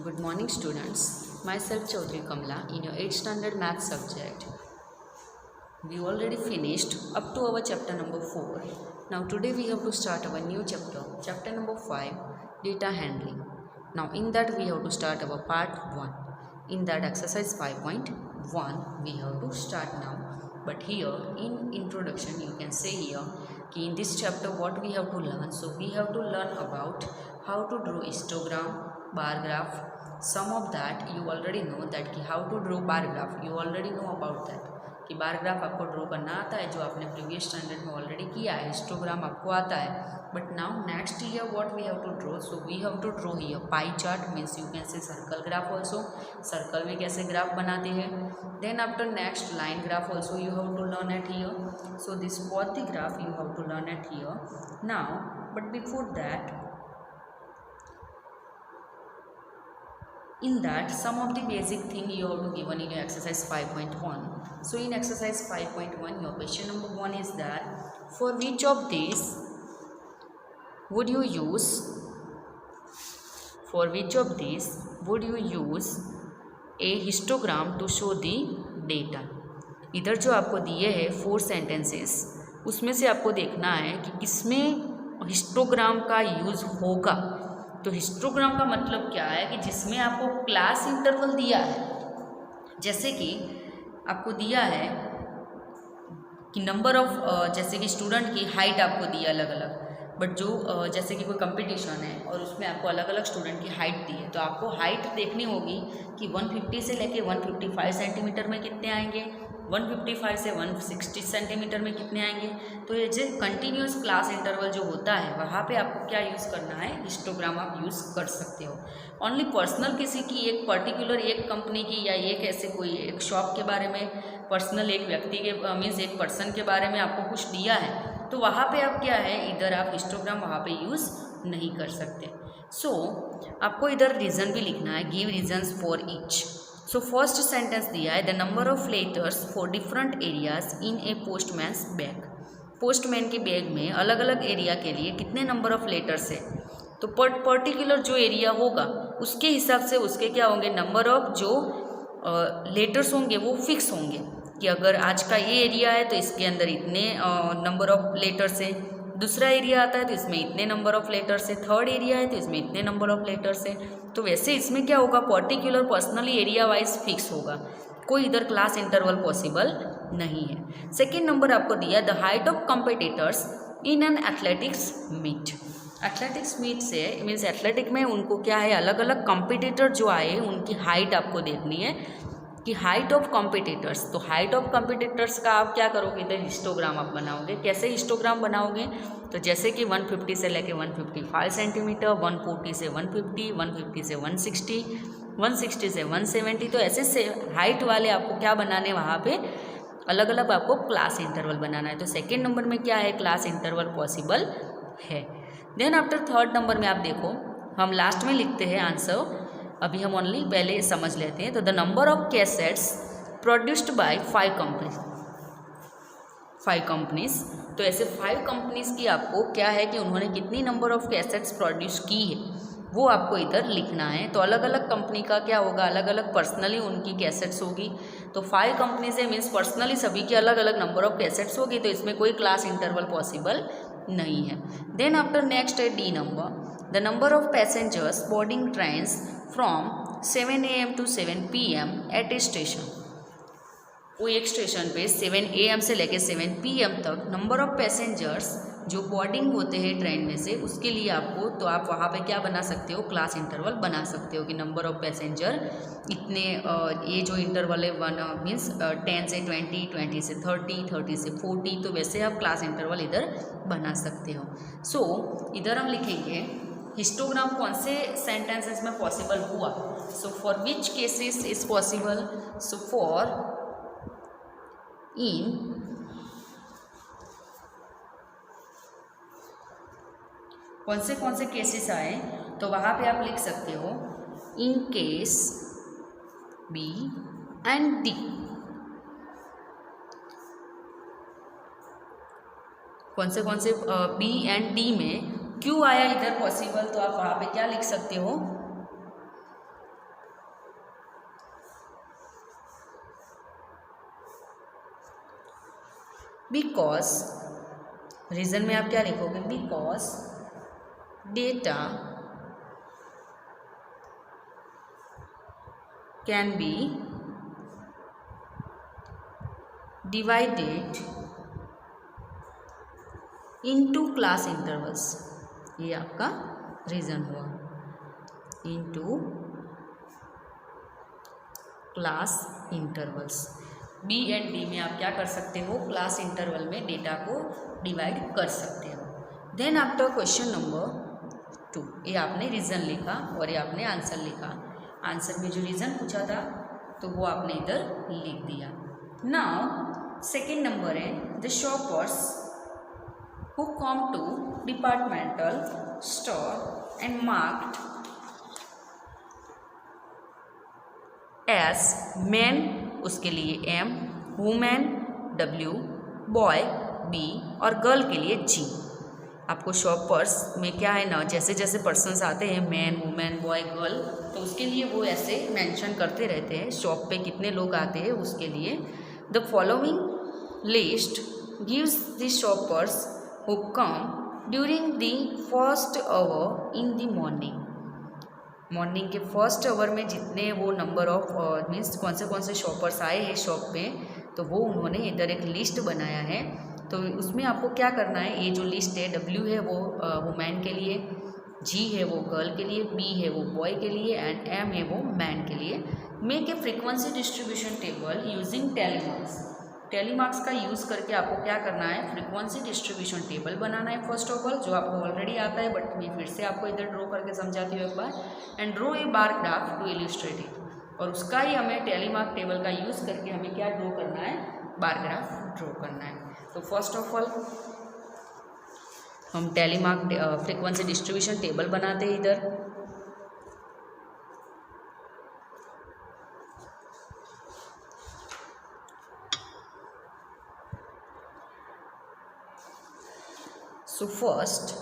Good morning, students. Myself Chaudhary Kamla in your 8th standard math subject. We already finished up to our chapter number 4. Now today we have to start our new chapter number 5, data handling. Now in that we have to start our part 1. In that exercise 5.1 we have to start now. But here in introduction you can say here in this chapter what we have to learn. So we have to learn about how to draw histogram, bar graph. Some of that you already know that कि how to draw bar graph. You already know about that कि bar graph आपको draw करना आता है जो आपने previous standard में already किया है. हिस्टोग्राम आपको आता है. But now next year what we have to draw. So we have to draw here pie chart means you can say circle graph also. Circle में कैसे ग्राफ बनाते हैं. Then after next line graph also you have to learn at here. So this both the graph you have to learn at here now. But before that in that some of the basic thing you have to given in your exercise 5.1. So in exercise 5.1 your question number 1 is that for which of these would you use a histogram to show the data. इधर जो आपको दिए है 4 sentences उसमें से आपको देखना है कि किसमें हिस्टोग्राम का यूज़ होगा. तो हिस्टोग्राम का मतलब क्या है कि जिसमें आपको क्लास इंटरवल दिया है. जैसे कि आपको दिया है कि नंबर ऑफ जैसे कि स्टूडेंट की हाइट आपको दिया अलग अलग. बट जो जैसे कि कोई कंपटीशन है और उसमें आपको अलग अलग स्टूडेंट की हाइट दी है तो आपको हाइट देखनी होगी कि 150 से लेके 155 सेंटीमीटर में कितने आएंगे, 155 से 160 सेंटीमीटर में कितने आएंगे. तो ये जो कंटिन्यूस क्लास इंटरवल जो होता है वहाँ पे आपको क्या यूज़ करना है, हिस्टोग्राम आप यूज़ कर सकते हो. ओनली पर्सनल किसी की एक पर्टिकुलर एक कंपनी की या एक ऐसे कोई एक शॉप के बारे में पर्सनल एक व्यक्ति के मीन्स एक पर्सन के बारे में आपको कुछ दिया है तो वहाँ पे आप क्या है इधर आप हिस्टोग्राम वहाँ पे यूज़ नहीं कर सकते. सो आपको इधर रीज़न भी लिखना है, give reasons for each. So first sentence दिया है the number of letters for different areas in a postman's bag. Postman के बैग में अलग अलग एरिया के लिए कितने नंबर ऑफ लेटर्स है. तो पर्टिकुलर जो एरिया होगा उसके हिसाब से उसके क्या होंगे नंबर ऑफ जो लेटर्स होंगे वो फिक्स होंगे कि अगर आज का ये एरिया है तो इसके अंदर इतने नंबर ऑफ लेटर्स है. दूसरा एरिया आता है तो इसमें इतने नंबर ऑफ लेटर्स है. थर्ड एरिया है तो इसमें इतने नंबर ऑफ लेटर्स है. तो वैसे इसमें क्या होगा particular personally area wise fix होगा. कोई इधर क्लास इंटरवल पॉसिबल नहीं है. सेकेंड नंबर आपको दिया the height of competitors in an athletics meet. Athletics meet से मीन्स एथलेटिक में उनको क्या है अलग अलग कॉम्पिटिटर जो आए उनकी हाइट आपको देखनी है कि हाइट ऑफ कॉम्पिटिटर्स. तो हाइट ऑफ कॉम्पिटिटर्स का आप क्या करोगे इधर हिस्टोग्राम आप बनाओगे. कैसे हिस्टोग्राम बनाओगे तो जैसे कि 150 से लेके 155 सेंटीमीटर, 140 से 150, 150 से 160, 160 से 170. तो ऐसे से हाइट वाले आपको क्या बनाने वहाँ पे अलग अलग आपको क्लास इंटरवल बनाना है. तो सेकेंड नंबर में क्या है क्लास इंटरवल पॉसिबल है. देन आफ्टर थर्ड नंबर में आप देखो हम लास्ट में लिखते हैं आंसर. अभी हम ओनली पहले समझ लेते हैं. तो the number of cassettes produced by 5 companies. तो ऐसे 5 कंपनीज की आपको क्या है कि उन्होंने कितनी नंबर ऑफ कैसेट्स प्रोड्यूस की है वो आपको इधर लिखना है. तो अलग अलग कंपनी का क्या होगा अलग अलग पर्सनली उनकी कैसेट्स होगी. तो 5 कंपनीज है मीन्स पर्सनली सभी की अलग अलग नंबर ऑफ कैसेट्स होगी. तो इसमें कोई क्लास इंटरवल पॉसिबल नहीं है. देन आफ्टर नेक्स्ट है the number the number of passengers boarding trains from 7 AM to 7 PM at a station. वो एक स्टेशन पे 7 AM से लेके 7 PM तक नंबर ऑफ पैसेंजर्स जो बोर्डिंग होते हैं ट्रेन में से उसके लिए आपको तो आप वहाँ पे क्या बना सकते हो क्लास इंटरवल बना सकते हो कि नंबर ऑफ पैसेंजर इतने ये जो इंटरवल है 1 मीन्स 10 से 20, 20 से 30, 30 से 40. तो वैसे आप क्लास इंटरवल इधर बना सकते हो. सो इधर हम लिखेंगे हिस्टोग्राम कौन से सेंटेंसेस में पॉसिबल हुआ. So for which cases is possible. So for in कौन से केसेस आए तो वहाँ पे आप लिख सकते हो in case B and D. कौन से बी एंड डी में क्यों आया इधर पॉसिबल. तो आप वहाँ पे क्या लिख सकते हो बिकॉज, रीजन में आप क्या लिखोगे, because data can be divided into class intervals. ये आपका रीजन हुआ, into class intervals. B and D में आप क्या कर सकते हो, क्लास इंटरवल में डेटा को डिवाइड कर सकते हो। देन आफ्टर क्वेश्चन नंबर 2, ये आपने रीज़न लिखा और ये आपने आंसर लिखा। आंसर में जो रीज़न पूछा था तो वो आपने इधर लिख दिया। नाउ सेकेंड नंबर है, the shoppers who come to departmental store and marked as man, उसके लिए M, women W, boy B और गर्ल के लिए G। आपको शॉपर्स में क्या है ना, जैसे जैसे पर्सन्स आते हैं, मैन, वुमेन, बॉय, गर्ल, तो उसके लिए वो ऐसे मेंशन करते रहते हैं शॉप पे कितने लोग आते हैं उसके लिए। The following list gives the shoppers who come during the first hour in the morning. Morning के फर्स्ट आवर में जितने वो नंबर ऑफ मीन्स कौन से शॉपर्स आए हैं शॉप पे, तो वो उन्होंने इधर एक लिस्ट बनाया है। तो उसमें आपको क्या करना है, ये जो लिस्ट है, W है वो वुमेन के लिए, G है वो गर्ल के लिए, B है वो बॉय के लिए एंड M है वो मैन के लिए। Make a frequency distribution table using telemarks. Telemarks का यूज़ करके आपको क्या करना है, फ्रीक्वेंसी डिस्ट्रीब्यूशन टेबल बनाना है फर्स्ट ऑफ ऑल, जो आपको ऑलरेडी आता है, बट मैं फिर से आपको इधर ड्रॉ करके समझाती हूँ एक बार। And draw a bar graph to illustrate it. और उसका ही हमें टेलीमार्क टेबल का यूज़ करके हमें क्या ड्रॉ करना है, बार ग्राफ ड्रॉ करना है। तो फर्स्ट ऑफ ऑल हम टेलीमार्क फ्रीक्वेंसी डिस्ट्रीब्यूशन टेबल बनाते हैं इधर। So first,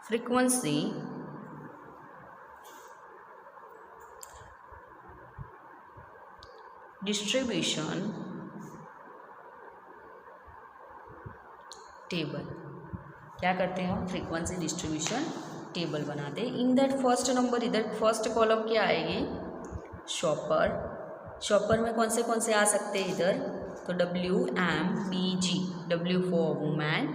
frequency distribution table, क्या करते हैं हम, फ्रीक्वेंसी डिस्ट्रीब्यूशन टेबल बनाते हैं। इन दैट फर्स्ट नंबर, इधर फर्स्ट कॉलम क्या आएगी, शॉपर। शॉपर में कौन से आ सकते हैं इधर, तो W, M, B, G। W for women,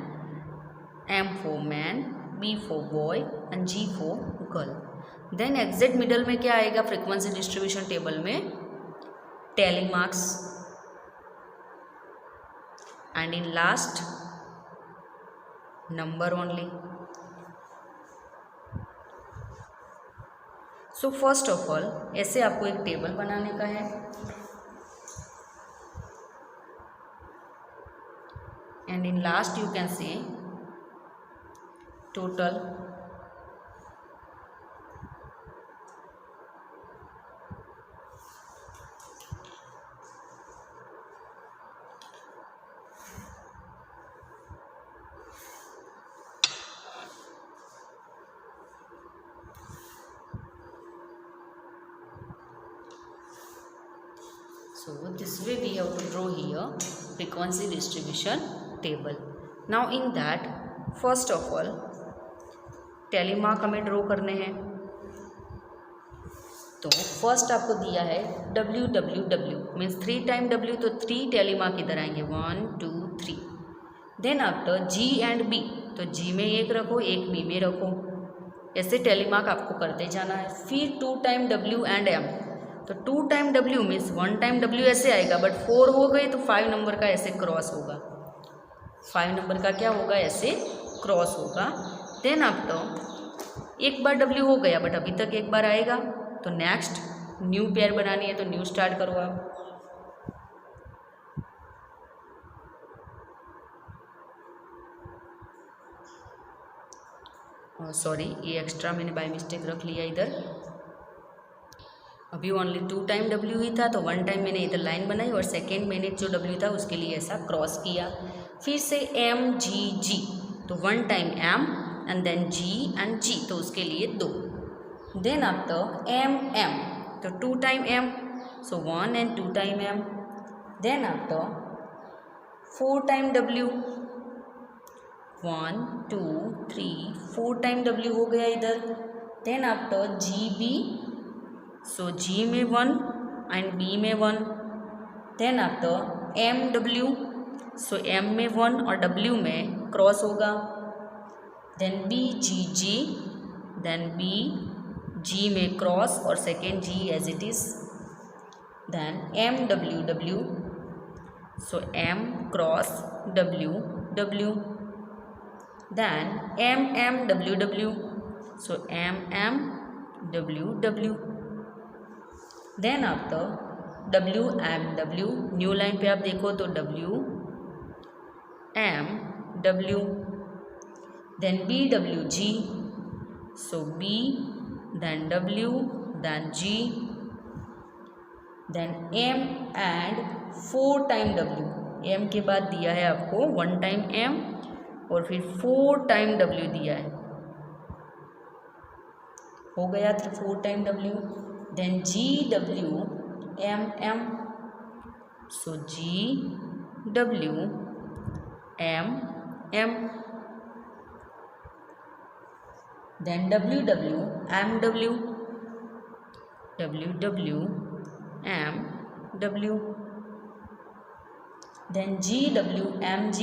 M for man, B for boy and G for girl. Then exact middle में क्या आएगा फ्रीक्वेंसी डिस्ट्रीब्यूशन टेबल में, tally marks. And in last number only. So first of all ऐसे आपको एक table बनाने का है। And in last you can say total So this way we have to draw here frequency distribution table. Now in that first of all टेलीमार्क हमें draw करने हैं। तो फर्स्ट आपको दिया है WWW मीन्स 3 टाइम W, तो 3 टेलीमार्क इधर आएंगे 1 2 3। Then after G and B, तो G में एक रखो, एक B में रखो, ऐसे टेलीमार्क आपको करते जाना है। फिर 2 टाइम W एंड M, तो 2 time W means 1 time W ऐसे आएगा, बट 4 हो गए तो 5 नंबर का ऐसे क्रॉस होगा, 5 नंबर का क्या होगा, ऐसे क्रॉस होगा। देन आफ्टर एक बार W हो गया, बट अभी तक एक बार आएगा, तो नेक्स्ट न्यू पेयर बनानी है, तो न्यू स्टार्ट करो आप। सॉरी, ये एक्स्ट्रा मैंने बाय मिस्टेक रख लिया इधर। अभी ओनली 2 टाइम W ही था, तो 1 टाइम मैंने इधर लाइन बनाई और सेकेंड मैंने जो W था उसके लिए ऐसा क्रॉस किया। फिर से M G G, तो 1 time M and then G and G, तो उसके लिए 2। देन आफ्टर M M, तो 2 time M so 1 and 2 time m. Then after 4 time w, 1 2 3 4 time w हो गया इधर. Then after gb, so g में 1 and b में 1. Then after mw, so m में 1 और w में क्रॉस होगा. Then bgg, then b g में क्रॉस और second g as it is. Then mww, so m cross w w. Then mmww, so mmww. Then after wmw, new line पे आप देखो तो wmw. Then bwg, so b then w then g. Then m and 4 time w, m के बाद दिया है आपको 1 time m और फिर 4 टाइम w दिया है, हो गया 4 time w. Then gw mm, so gw mm. Then ww mw, ww mw. Then gw mg,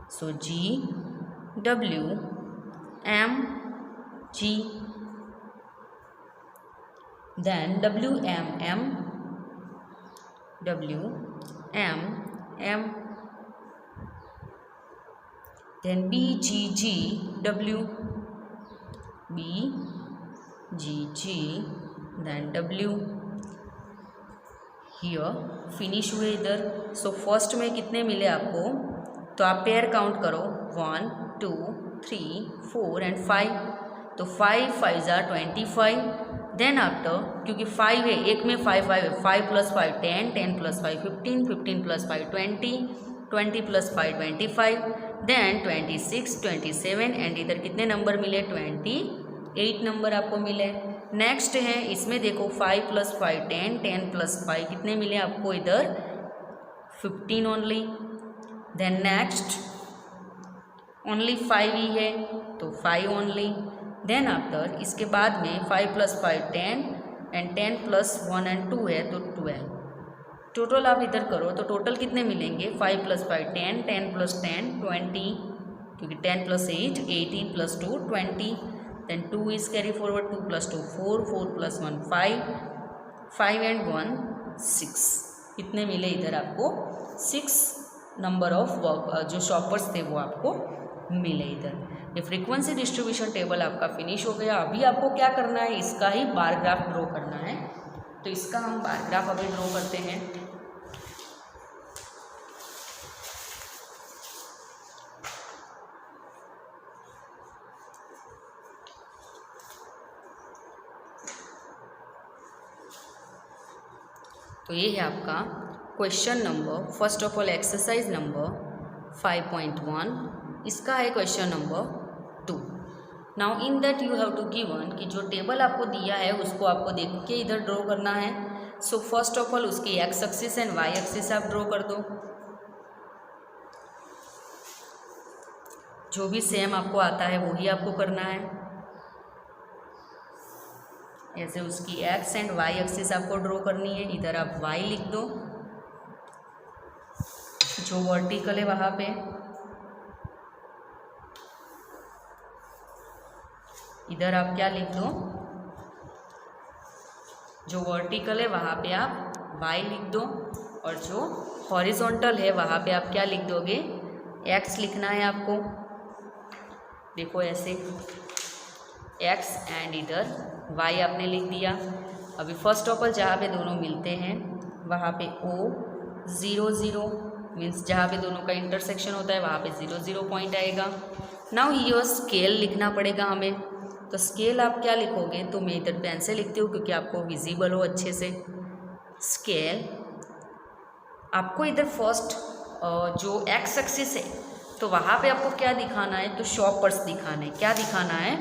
so gw mg. Then wmm, wmm. Then bggw, bgg then w. Here finish हुए इधर. So first में कितने मिले आपको, तो आप pair count करो 1 2 3 4 and 5. तो 5 5 ज़ा 25. देन आफ्टर क्योंकि 5 है, एक में 5 5 है, 5 + 5 10, 10 + 5 15, 15 + 5 20, 20 + 5 25. देन 26 27 एंड इधर कितने नंबर मिले, 28 नंबर आपको मिले. नेक्स्ट है इसमें देखो 5 + 5 10, 10 + 5 कितने मिले आपको इधर 15 ओनली. देन नेक्स्ट ओनली 5 ही है तो 5 ओनली. देन आफ्टर इसके बाद में 5 + 5 10 एंड 10 + 1 एंड 2 है तो 12. टोटल आप इधर करो तो टोटल कितने मिलेंगे, 5 + 5 10, 10 + 10 20, क्योंकि 10 + 8 18 + 2 20. Then 2 is carry forward, 2 + 2 4, 4 + 1 5, 5 and 1 6. इतने मिले इधर आपको 6 नंबर ऑफ जो शॉपर्स थे वो आपको मिले इधर. ये फ्रीक्वेंसी डिस्ट्रीब्यूशन टेबल आपका फिनिश हो गया. अभी आपको क्या करना है, इसका ही बार ग्राफ ड्रॉ करना है. तो इसका हम बार ग्राफ अभी ड्रॉ करते हैं. तो ये है आपका question number, first of all exercise number 5.1. इसका है question number 2. Now in that you have to given कि जो टेबल आपको दिया है उसको आपको देख के इधर ड्रॉ करना है. सो फर्स्ट ऑफ ऑल उसकी X axis and Y axis आप ड्रॉ कर दो. जो भी सेम आपको आता है वही आपको करना है. ऐसे उसकी एक्स एंड वाई एक्सिस आपको ड्रॉ करनी है. इधर आप वाई लिख दो, जो वर्टिकल है वहाँ पे. इधर आप क्या लिख दो, जो वर्टिकल है वहाँ पे आप वाई लिख दो, और जो हॉरिजॉन्टल है वहाँ पे आप क्या लिख दोगे, एक्स लिखना है आपको. देखो ऐसे एक्स एंड इधर वाई आपने लिख दिया. अभी फर्स्ट ऑफ ऑल जहाँ पे दोनों मिलते हैं वहाँ पे O 0 0 मीन्स जहाँ पे दोनों का इंटरसेक्शन होता है वहाँ पे 0 0 पॉइंट आएगा. नाउ ये स्केल लिखना पड़ेगा हमें. तो स्केल आप क्या लिखोगे, तो मैं इधर पेन से लिखती हूँ क्योंकि आपको विजिबल हो अच्छे से. स्केल आपको इधर फर्स्ट जो एक्स एक्सिस है तो वहाँ पे आपको क्या दिखाना है, तो शॉपर्स दिखाने. क्या दिखाना है,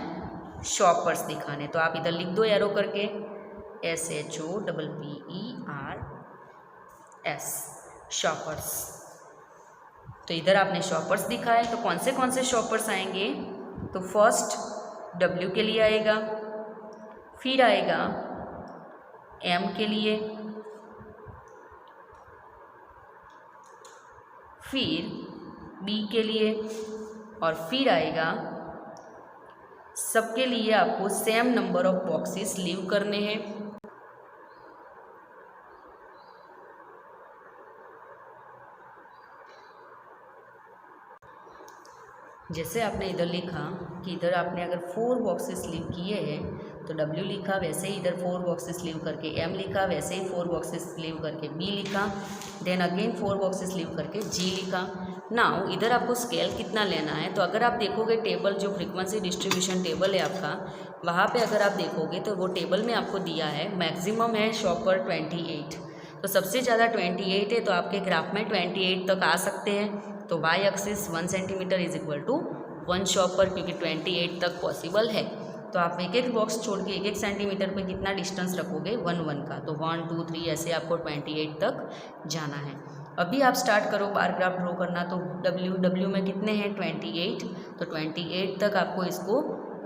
शॉपर्स दिखाने. तो आप इधर लिख दो एरो करके. SHOPPERS, shoppers. तो इधर आपने शॉपर्स दिखा है, तो कौन से शॉपर्स आएंगे? तो फर्स्ट W के लिए आएगा, फिर आएगा M के लिए, फिर B के लिए, और फिर आएगा सबके लिए आपको same number of boxes leave करने हैं। जैसे आपने इधर लिखा कि इधर आपने अगर 4 बॉक्सेस लीव किए हैं तो W लिखा, वैसे ही इधर 4 बॉक्सेस लीव करके M लिखा, वैसे ही 4 बॉक्सेस लीव करके B लिखा, देन अगेन 4 बॉक्सेस लीव करके G लिखा। नाउ इधर आपको स्केल कितना लेना है? तो अगर आप देखोगे टेबल, जो फ्रीक्वेंसी डिस्ट्रीब्यूशन टेबल है आपका, वहाँ पे अगर आप देखोगे तो वो टेबल में आपको दिया है मैक्सिमम है शॉपर 28, तो सबसे ज़्यादा 28 है, तो आपके ग्राफ में 28 तक आ सकते हैं। तो y axis 1 centimetre is equal to 1 shopper, क्योंकि 28 तक पॉसिबल है। तो आप एक एक बॉक्स छोड़ के 1 सेंटीमीटर पे कितना डिस्टेंस रखोगे? 1 1 का, तो 1 2 3 ऐसे आपको 28 तक जाना है। अभी आप स्टार्ट करो बार ग्राफ ड्रॉ करना। तो W में कितने हैं? 28, तो 28 तक आपको इसको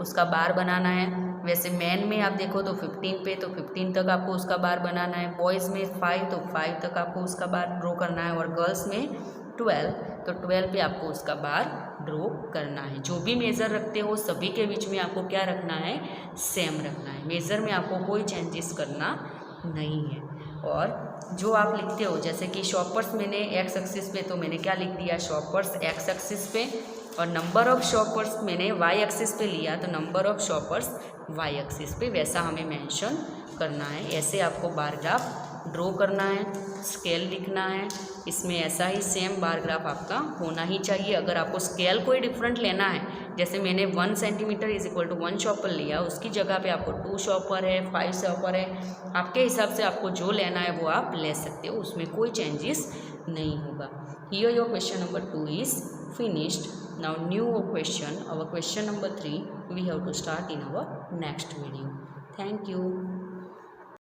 उसका बार बनाना है। वैसे मैन में आप देखो तो 15 पे, तो 15 तक आपको उसका बार बनाना है। बॉयज़ में 5, तो 5 तक आपको उसका बार ड्रॉ करना है, और गर्ल्स में 12, तो 12 पे आपको उसका बार ड्रॉ करना है। जो भी मेज़र रखते हो सभी के बीच में आपको क्या रखना है? सेम रखना है। मेज़र में आपको कोई चेंजेस करना नहीं है। और जो आप लिखते हो, जैसे कि शॉपर्स मैंने एक्स एक्सिस पे, तो मैंने क्या लिख दिया? शॉपर्स एक्स एक्सिस पे, और नंबर ऑफ शॉपर्स मैंने वाई एक्सिस पे लिया, तो number of shoppers Y axis पे, वैसा हमें मेंशन करना है। ऐसे आपको बार ग्राफ ड्रॉ करना है, स्केल लिखना है, इसमें ऐसा ही सेम बार ग्राफ आपका होना ही चाहिए। अगर आपको स्केल कोई डिफरेंट लेना है, जैसे मैंने 1 centimetre is equal to 1 shopper लिया, उसकी जगह पे आपको 2 शॉपर है, 5 शॉपर है, आपके हिसाब से आपको जो लेना है वो आप ले सकते हो, उसमें कोई चेंजेस नहीं होगा। Here your question number 2 is finished. Now new question, our question number 3 we have to start in our next video. Thank you.